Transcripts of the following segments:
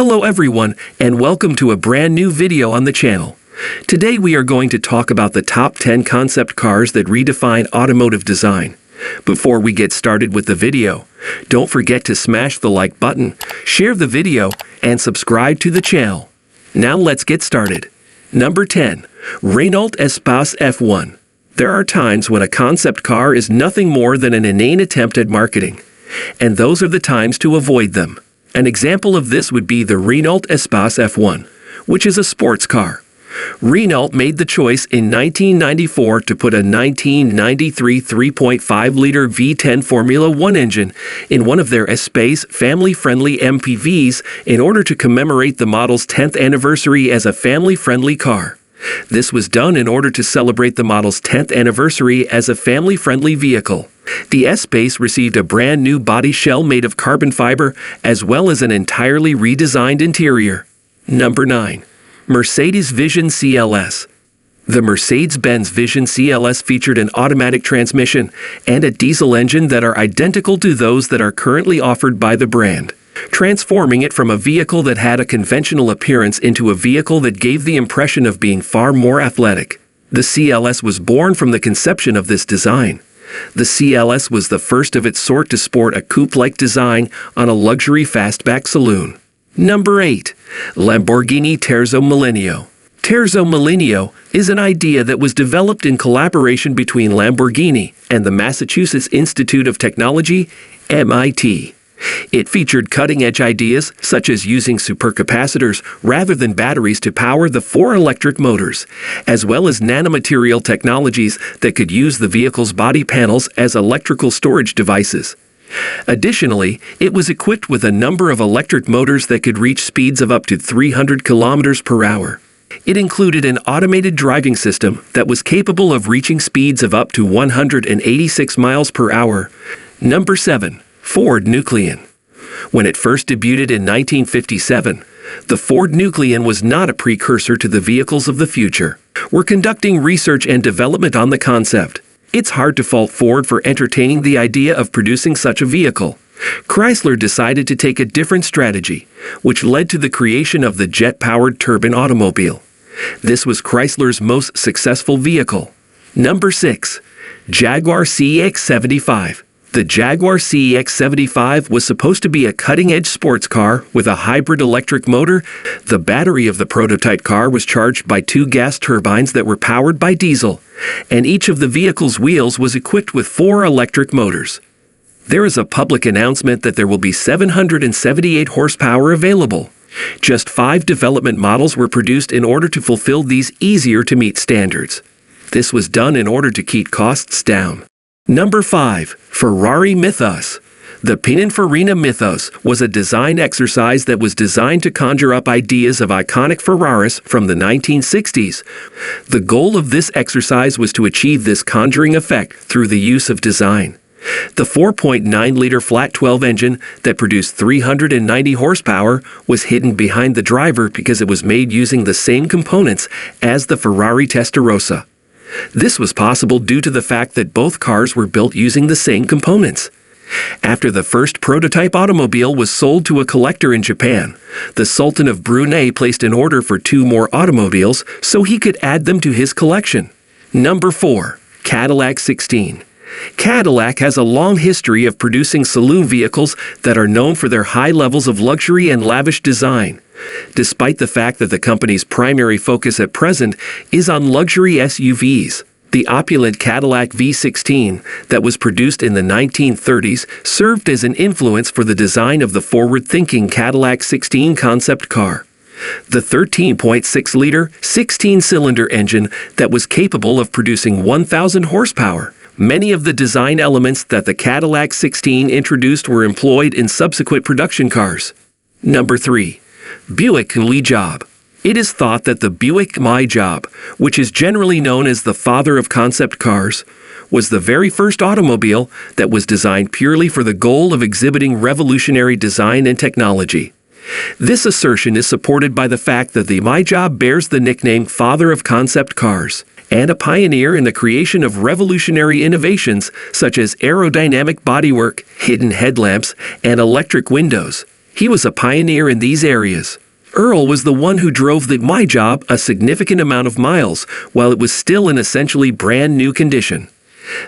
Hello everyone, and welcome to a brand new video on the channel. Today we are going to talk about the top 10 concept cars that redefine automotive design. Before we get started with the video, don't forget to smash the like button, share the video, and subscribe to the channel. Now let's get started. Number 10. Renault Espace F1. There are times when a concept car is nothing more than an inane attempt at marketing, and those are the times to avoid them. An example of this would be the Renault Espace F1, which is a sports car. Renault made the choice in 1994 to put a 1993 3.5-liter V10 Formula One engine in one of their Espace family-friendly MPVs in order to commemorate the model's 10th anniversary as a family-friendly car. This was done in order to celebrate the model's 10th anniversary as a family-friendly vehicle. The Espace received a brand new body shell made of carbon fiber as well as an entirely redesigned interior. Number 9. Mercedes Vision CLS. The Mercedes-Benz Vision CLS featured an automatic transmission and a diesel engine that are identical to those that are currently offered by the brand, transforming it from a vehicle that had a conventional appearance into a vehicle that gave the impression of being far more athletic. The CLS was born from the conception of this design. The CLS was the first of its sort to sport a coupe-like design on a luxury fastback saloon. Number 8. Lamborghini Terzo Millenio. Terzo Millenio is an idea that was developed in collaboration between Lamborghini and the Massachusetts Institute of Technology, MIT. It featured cutting-edge ideas such as using supercapacitors rather than batteries to power the 4 electric motors, as well as nanomaterial technologies that could use the vehicle's body panels as electrical storage devices. Additionally, it was equipped with a number of electric motors that could reach speeds of up to 300 kilometers per hour. It included an automated driving system that was capable of reaching speeds of up to 186 miles per hour. Number 7. Ford Nucleon. When it first debuted in 1957, the Ford Nucleon was not a precursor to the vehicles of the future. We're conducting research and development on the concept. It's hard to fault Ford for entertaining the idea of producing such a vehicle. Chrysler decided to take a different strategy, which led to the creation of the jet-powered turbine automobile. This was Chrysler's most successful vehicle. Number 6. Jaguar C-X75. The Jaguar C-X75 was supposed to be a cutting-edge sports car with a hybrid electric motor. The battery of the prototype car was charged by 2 gas turbines that were powered by diesel, and each of the vehicle's wheels was equipped with 4 electric motors. There is a public announcement that there will be 778 horsepower available. Just 5 development models were produced in order to fulfill these easier-to-meet standards. This was done in order to keep costs down. Number 5. Ferrari Mythos. The Pininfarina Mythos was a design exercise that was designed to conjure up ideas of iconic Ferraris from the 1960s. The goal of this exercise was to achieve this conjuring effect through the use of design. The 4.9-liter flat 12 engine that produced 390 horsepower was hidden behind the driver because it was made using the same components as the Ferrari Testarossa. This was possible due to the fact that both cars were built using the same components. After the first prototype automobile was sold to a collector in Japan, the Sultan of Brunei placed an order for 2 more automobiles so he could add them to his collection. Number 4. Cadillac Sixteen. Cadillac has a long history of producing saloon vehicles that are known for their high levels of luxury and lavish design. Despite the fact that the company's primary focus at present is on luxury SUVs, the opulent Cadillac V16 that was produced in the 1930s served as an influence for the design of the forward-thinking Cadillac Sixteen concept car. The 13.6-liter, 16-cylinder engine that was capable of producing 1,000 horsepower. Many of the design elements that the Cadillac Sixteen introduced were employed in subsequent production cars. Number 3. Buick Y-Job. It is thought that the Buick Y-Job, which is generally known as the father of concept cars, was the very first automobile that was designed purely for the goal of exhibiting revolutionary design and technology. This assertion is supported by the fact that the Y-Job bears the nickname Father of Concept Cars, and a pioneer in the creation of revolutionary innovations such as aerodynamic bodywork, hidden headlamps, and electric windows. He was a pioneer in these areas. Earl was the one who drove the Y-Job a significant amount of miles while it was still in essentially brand new condition.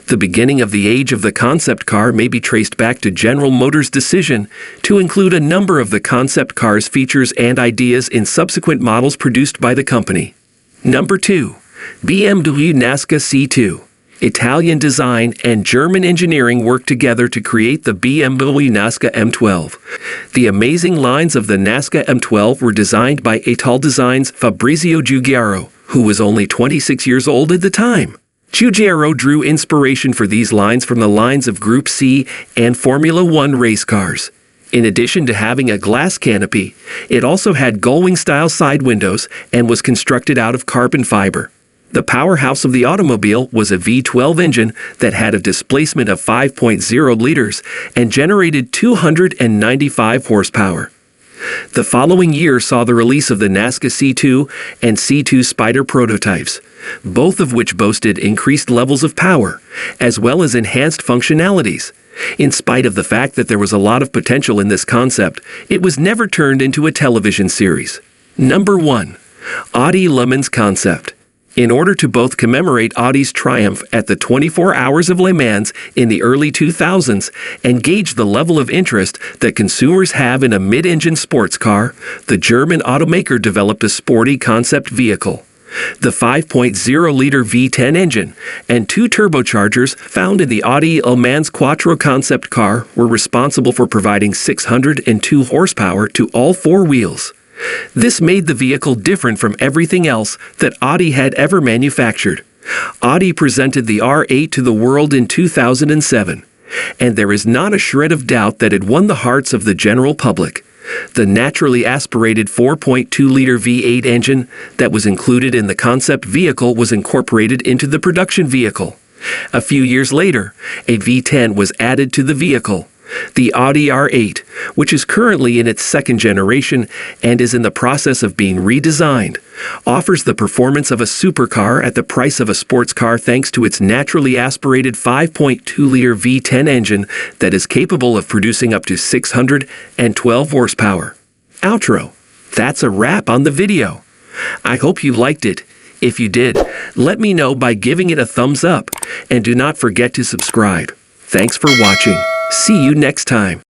The beginning of the age of the concept car may be traced back to General Motors' decision to include a number of the concept car's features and ideas in subsequent models produced by the company. Number 2. BMW Nazca C2. Italian design and German engineering worked together to create the BMW Nazca M12. The amazing lines of the Nazca M12 were designed by Italdesign's Fabrizio Giugiaro, who was only 26 years old at the time. Giugiaro drew inspiration for these lines from the lines of Group C and Formula One race cars. In addition to having a glass canopy, it also had gullwing-style side windows and was constructed out of carbon fiber. The powerhouse of the automobile was a V12 engine that had a displacement of 5.0 liters and generated 295 horsepower. The following year saw the release of the Nazca C2 and C2 Spider prototypes, both of which boasted increased levels of power, as well as enhanced functionalities. In spite of the fact that there was a lot of potential in this concept, it was never turned into a television series. Number 1. Audi Le Mans concept. In order to both commemorate Audi's triumph at the 24 Hours of Le Mans in the early 2000s and gauge the level of interest that consumers have in a mid-engine sports car, the German automaker developed a sporty concept vehicle. The 5.0-liter V10 engine and 2 turbochargers found in the Audi Le Mans Quattro concept car were responsible for providing 602 horsepower to all 4 wheels. This made the vehicle different from everything else that Audi had ever manufactured. Audi presented the R8 to the world in 2007, and there is not a shred of doubt that it won the hearts of the general public. The naturally aspirated 4.2-liter V8 engine that was included in the concept vehicle was incorporated into the production vehicle. A few years later, a V10 was added to the vehicle. The Audi R8, which is currently in its second generation and is in the process of being redesigned, offers the performance of a supercar at the price of a sports car thanks to its naturally aspirated 5.2-liter V10 engine that is capable of producing up to 612 horsepower. Outro. That's a wrap on the video. I hope you liked it. If you did, let me know by giving it a thumbs up, and do not forget to subscribe. Thanks for watching. See you next time.